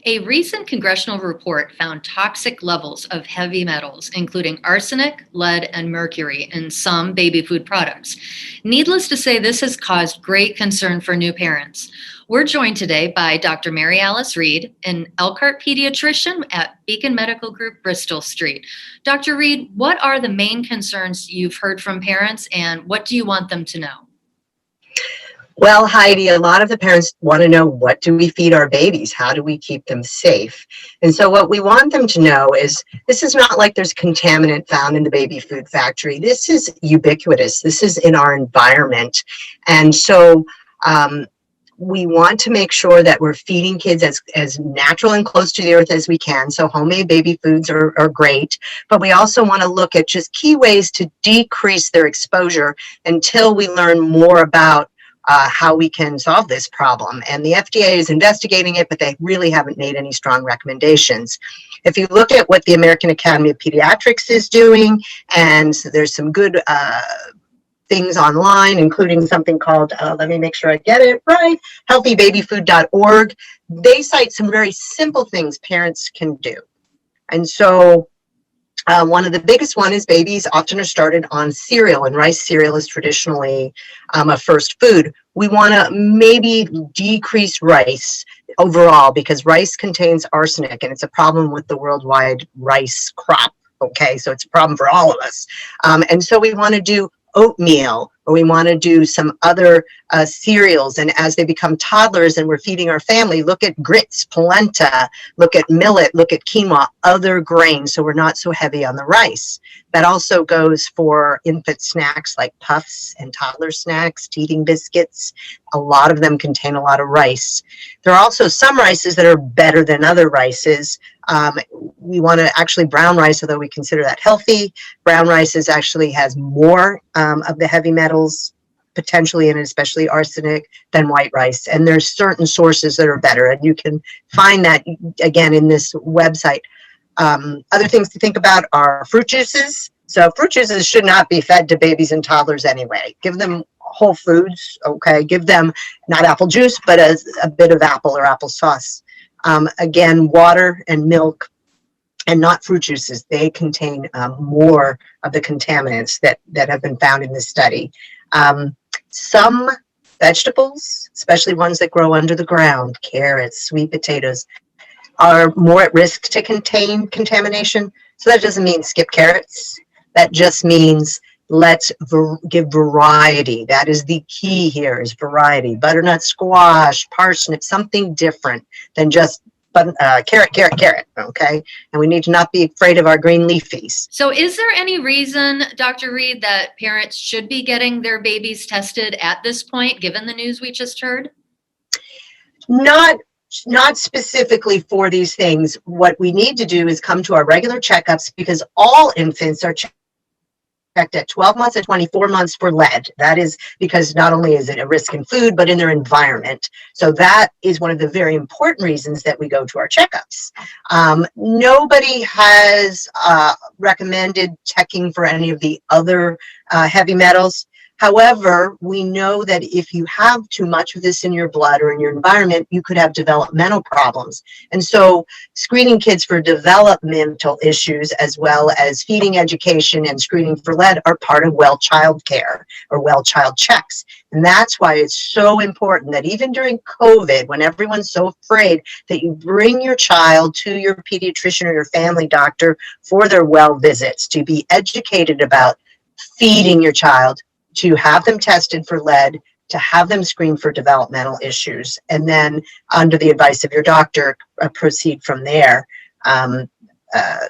A recent congressional report found toxic levels of heavy metals, including arsenic, lead, and mercury, in some baby food products. Needless to say, this has caused great concern for new parents. We're joined today by Dr. Mary Alice Reid, an Elkhart pediatrician at Beacon Medical Group, Bristol Street. Dr. Reid, what are the main concerns you've heard from parents, and what do you want them to know? Well, Heidi, a lot of the parents want to know, what do we feed our babies? How do we keep them safe? And so what we want them to know is, this is not like there's contaminant found in the baby food factory. This is ubiquitous. This is in our environment. And so we want to make sure that we're feeding kids as natural and close to the earth as we can. So homemade baby foods are great, but we also want to look at just key ways to decrease their exposure until we learn more about how we can solve this problem. And the FDA is investigating it, but they really haven't made any strong recommendations. If you look at what the American Academy of Pediatrics is doing, and there's some good things online, including something called, let me make sure I get it right, healthybabyfood.org. They cite some very simple things parents can do. And so one of the biggest one is babies often are started on cereal, and rice cereal is traditionally a first food. We want to maybe decrease rice overall, because rice contains arsenic, and it's a problem with the worldwide rice crop. Okay, so it's a problem for all of us. And so we want to do oatmeal, or we want to do some other cereals. And as they become toddlers and we're feeding our family, look at grits, polenta, look at millet, look at quinoa, other grains, so we're not so heavy on the rice. That also goes for infant snacks like puffs and toddler snacks, teething biscuits. A lot of them contain a lot of rice. There are also some rices that are better than other rices. We want to actually brown rice, although we consider that healthy. Brown rice actually has more of the heavy metals potentially, and especially arsenic, than white rice. And there's certain sources that are better, and you can find that again in this website. Other things to think about are fruit juices. So fruit juices should not be fed to babies and toddlers anyway. Give them whole foods, okay? Give them not apple juice, but a bit of apple or applesauce. Again, water and milk, and not fruit juices. They contain more of the contaminants that have been found in this study. Some vegetables, especially ones that grow under the ground, carrots, sweet potatoes, are more at risk to contain contamination. So that doesn't mean skip carrots. That just means let's give variety. That is the key here, is variety. Butternut squash, parsnip, something different than just carrot, okay? And we need to not be afraid of our green leafies. So is there any reason, Dr. Reid, that parents should be getting their babies tested at this point, given the news we just heard? Not specifically for these things. What we need to do is come to our regular checkups, because all infants are checked at 12 months and 24 months for lead. That is because not only is it a risk in food, but in their environment. So that is one of the very important reasons that we go to our checkups. Nobody has recommended checking for any of the other heavy metals. However, we know that if you have too much of this in your blood or in your environment, you could have developmental problems. And so screening kids for developmental issues, as well as feeding education and screening for lead, are part of well child care or well child checks. And that's why it's so important that even during COVID, when everyone's so afraid, that you bring your child to your pediatrician or your family doctor for their well visits, to be educated about feeding your child, to have them tested for lead, to have them screened for developmental issues, and then under the advice of your doctor, proceed from there.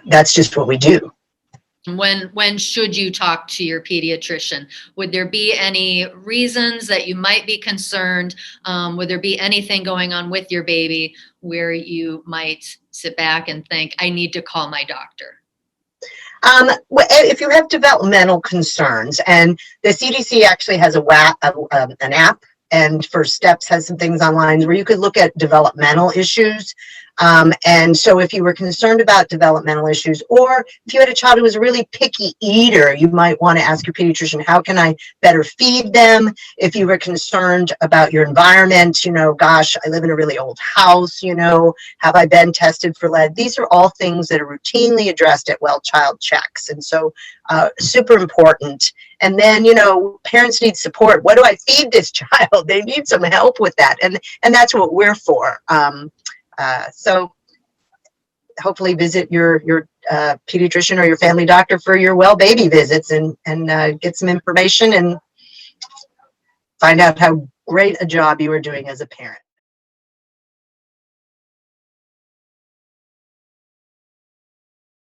That's just what we do. When should you talk to your pediatrician? Would there be any reasons that you might be concerned? Would there be anything going on with your baby where you might sit back and think, I need to call my doctor? If you have developmental concerns, and the CDC actually has an app, and First Steps has some things online where you could look at developmental issues. And so if you were concerned about developmental issues, or if you had a child who was a really picky eater, you might want to ask your pediatrician, how can I better feed them? If you were concerned about your environment, you know, gosh, I live in a really old house, you know, have I been tested for lead? These are all things that are routinely addressed at well child checks. And so super important. And then, you know, parents need support. What do I feed this child? They need some help with that. And that's what we're for. So hopefully visit your pediatrician or your family doctor for your well baby visits and get some information and find out how great a job you are doing as a parent.